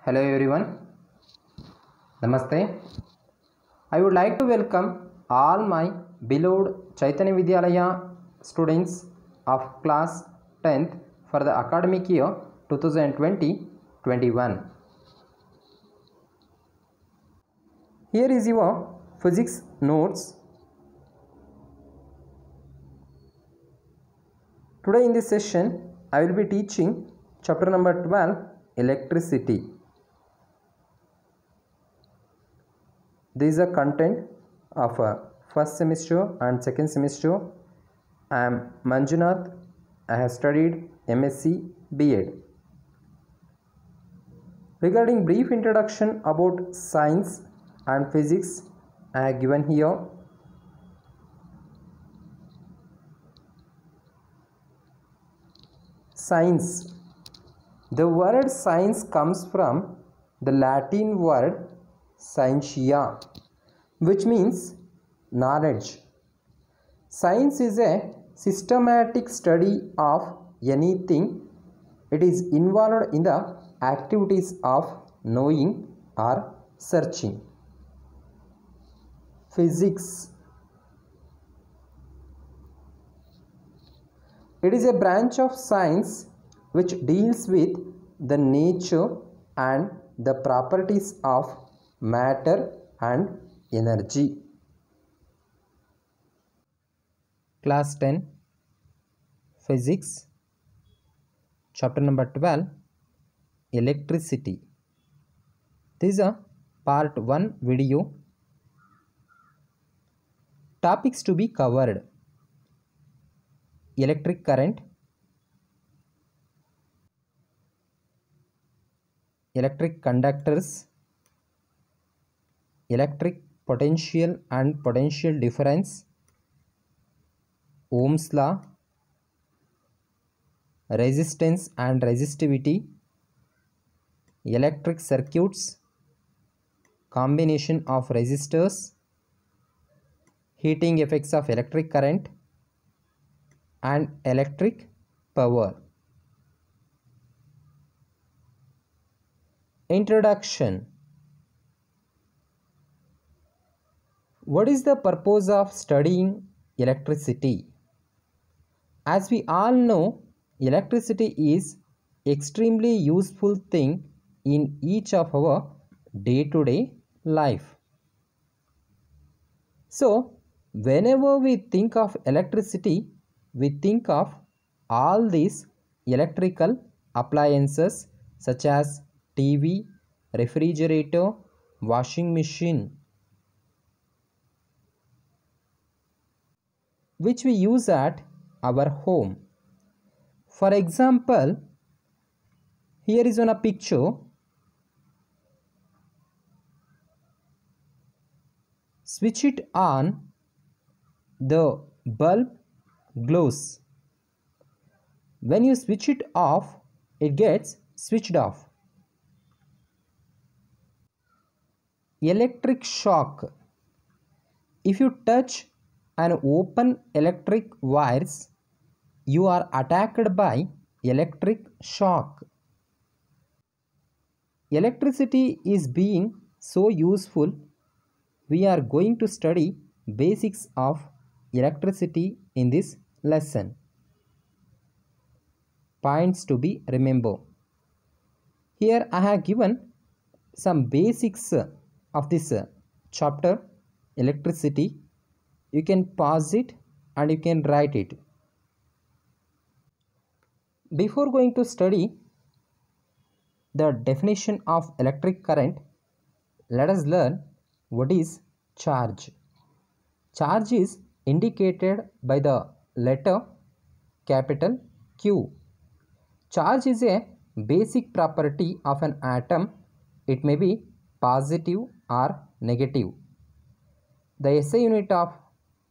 Hello everyone, Namaste. I would like to welcome all my beloved Chaitanya Vidyalaya students of class 10th for the academic year 2020-21. Here is your physics notes. Today in this session I will be teaching chapter number 12, electricity. This is a content of first semester and second semester. I am Manjunath. I have studied MSc B.Ed. Regarding brief introduction about science and physics, I have given here. Science. The word science comes from the Latin word scientia, which means knowledge. Science is a systematic study of anything. It is involved in the activities of knowing or searching. Physics. It is a branch of science which deals with the nature and the properties of matter and energy. Class 10 Physics, chapter number 12, electricity. This is a part 1 video. Topics to be covered: electric current, electric conductors, electric potential and potential difference, Ohm's law, resistance and resistivity, electric circuits, combination of resistors, heating effects of electric current, and electric power. Introduction. What is the purpose of studying electricity? As we all know, electricity is extremely useful thing in each of our day-to-day life. So, whenever we think of electricity, we think of all these electrical appliances such as TV, refrigerator, washing machine, which we use at our home. For example, here is on a picture. Switch it on, the bulb glows. When you switch it off, it gets switched off. Electric shock. If you touch and open electric wires, you are attacked by electric shock. Electricity is being so useful, we are going to study basics of electricity in this lesson. Points to be remembered. Here I have given some basics of this chapter, electricity. You can pause it and you can write it. Before going to study the definition of electric current, let us learn what is charge. Charge is indicated by the letter capital Q. Charge is a basic property of an atom. It may be positive or negative. The SI unit of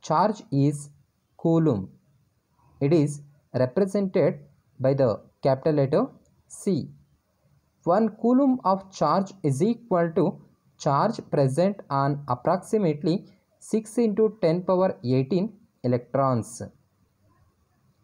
charge is coulomb. It is represented by the capital letter C. 1 coulomb of charge is equal to charge present on approximately 6 into 10 power 18 electrons.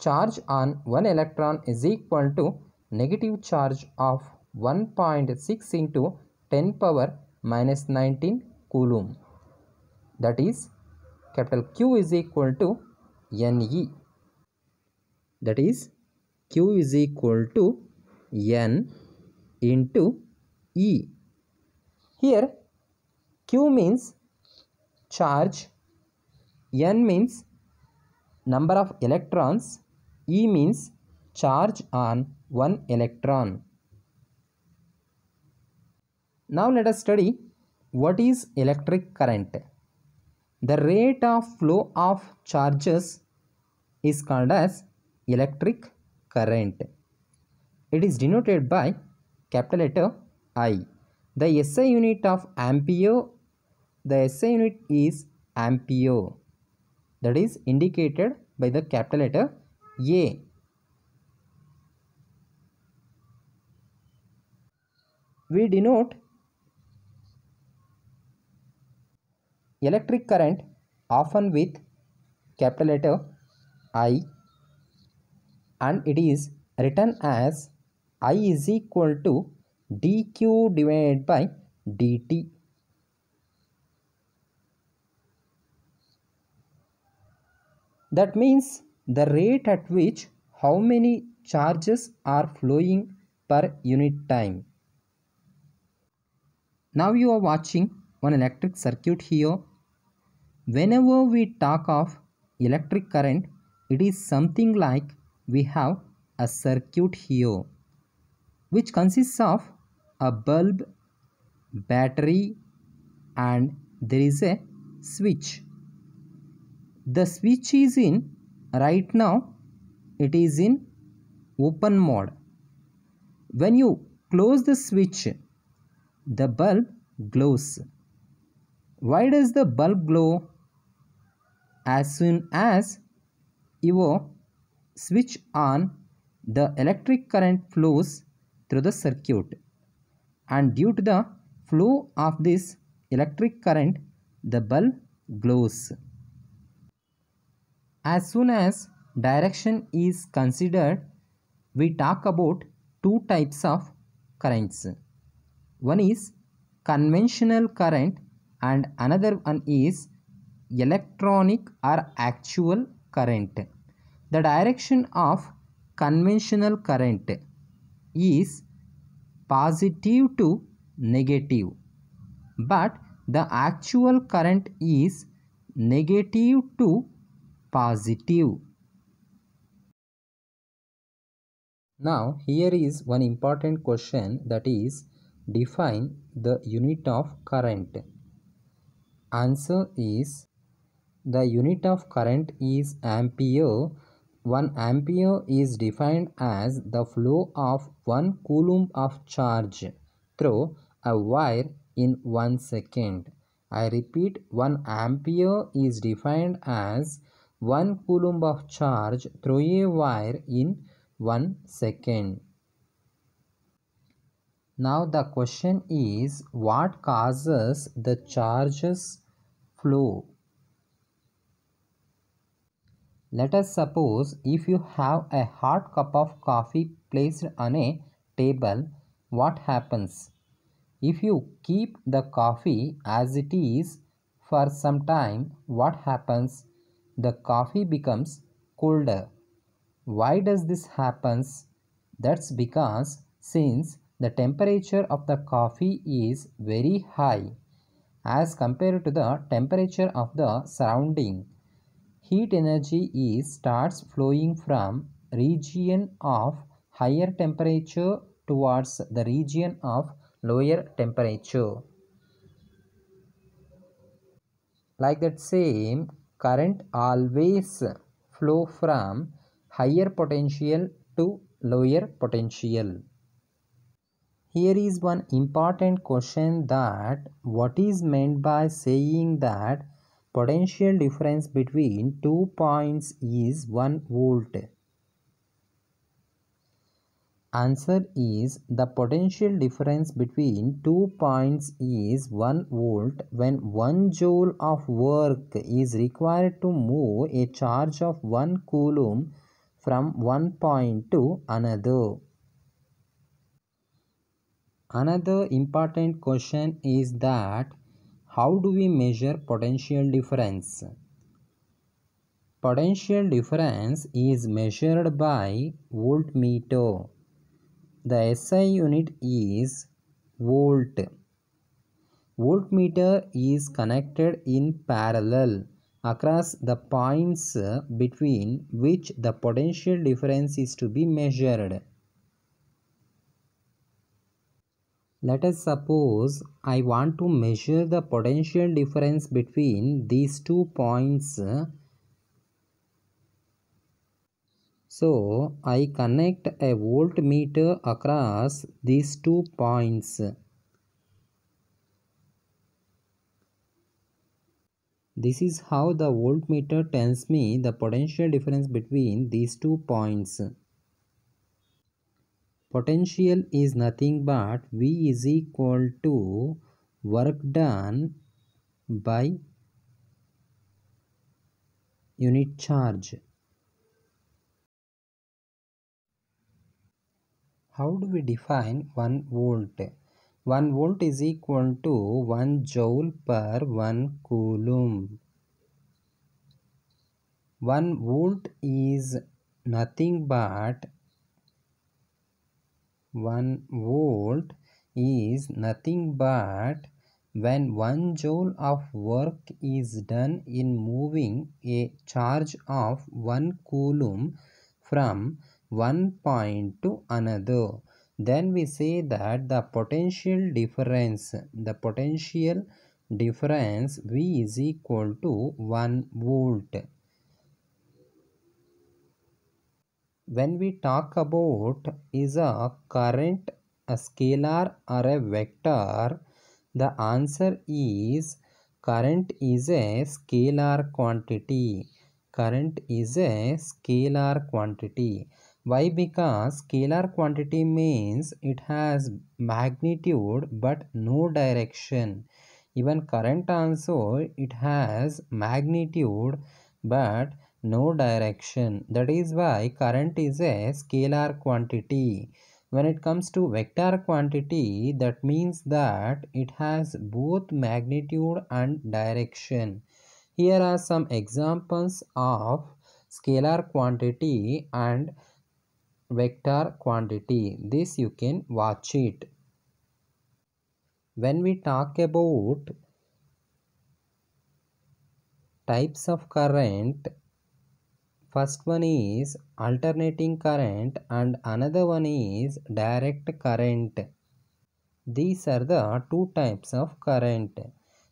Charge on 1 electron is equal to negative charge of 1.6 into 10 power minus 19 coulomb. That is, capital Q is equal to Ne. That is, Q is equal to N into E. Here, Q means charge, N means number of electrons, E means charge on one electron. Now let us study what is electric current. The rate of flow of charges is called as electric current. It is denoted by capital letter I. The SI unit of ampere, the SI unit is ampere. That is indicated by the capital letter A. We denote electric current often with capital letter I, and it is written as I is equal to dq divided by dt. That means the rate at which how many charges are flowing per unit time. Now you are watching one electric circuit here. Whenever we talk of electric current, it is something like we have a circuit here which consists of a bulb, battery, and there is a switch. The switch is in, right now it is in open mode. When you close the switch, the bulb glows. Why does the bulb glow? As soon as you switch on, the electric current flows through the circuit, and due to the flow of this electric current, the bulb glows. As soon as direction is considered, we talk about two types of currents. One is conventional current and another one is electronic or actual current. The direction of conventional current is positive to negative, but the actual current is negative to positive. Now here is one important question, that is, define the unit of current. Answer is, the unit of current is ampere. 1 ampere is defined as the flow of 1 coulomb of charge through a wire in 1 second. I repeat, 1 ampere is defined as 1 coulomb of charge through a wire in 1 second. Now the question is, what causes the charges flow? Let us suppose if you have a hot cup of coffee placed on a table, what happens? If you keep the coffee as it is for some time, what happens? The coffee becomes colder. Why does this happens? That's because since the temperature of the coffee is very high as compared to the temperature of the surrounding, heat energy starts flowing from region of higher temperature towards the region of lower temperature. Like that same, current always flow from higher potential to lower potential. Here is one important question, that what is meant by saying that potential difference between 2 points is 1 volt? Answer is, the potential difference between 2 points is 1 volt when 1 joule of work is required to move a charge of 1 coulomb from one point to another. Another important question is that how do we measure potential difference? Potential difference is measured by voltmeter. The SI unit is volt. Voltmeter is connected in parallel across the points between which the potential difference is to be measured. Let us suppose I want to measure the potential difference between these 2 points. So I connect a voltmeter across these 2 points. This is how the voltmeter tells me the potential difference between these 2 points. Potential is nothing but V is equal to work done by unit charge. How do we define 1 volt? 1 volt is equal to 1 joule per 1 coulomb. 1 volt is nothing but 1 volt is nothing but when 1 joule of work is done in moving a charge of 1 coulomb from one point to another. Then we say that the potential difference V is equal to 1 volt. When we talk about is a current a scalar or a vector, the answer is current is a scalar quantity. Current is a scalar quantity. Why? Because scalar quantity means it has magnitude but no direction. Even current also it has magnitude but no direction. That is why current is a scalar quantity. When it comes to vector quantity, that means that it has both magnitude and direction. Here are some examples of scalar quantity and vector quantity. This you can watch it. When we talk about types of current, first one is alternating current and another one is direct current. These are the two types of current.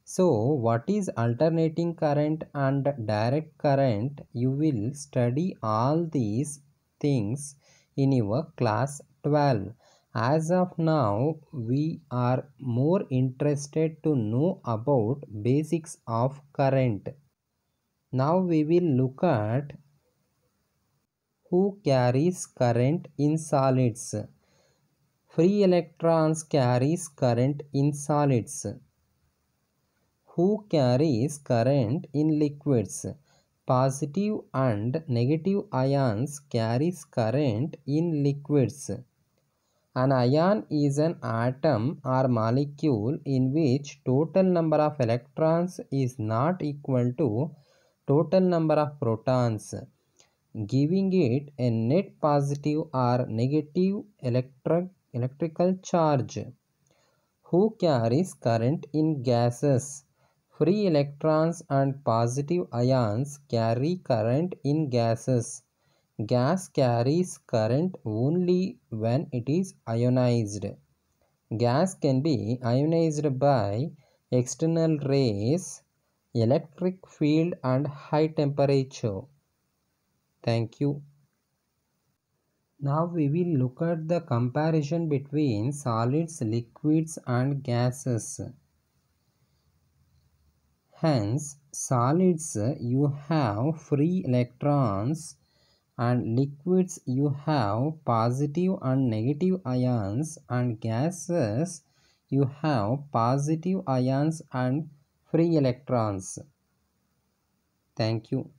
So what is alternating current and direct current? You will study all these things in your class 12. As of now, we are more interested to know about basics of current. Now we will look at who carries current in solids. Free electrons carries current in solids. Who carries current in liquids? Positive and negative ions carries current in liquids. An ion is an atom or molecule in which total number of electrons is not equal to total number of protons, giving it a net positive or negative electrical charge. Who carries current in gases? Free electrons and positive ions carry current in gases. Gas carries current only when it is ionized. Gas can be ionized by external rays, electric field and high temperature. Thank you. Now we will look at the comparison between solids, liquids and gases. Hence, solids you have free electrons and liquids you have positive and negative ions, and gases you have positive ions and free electrons. Thank you.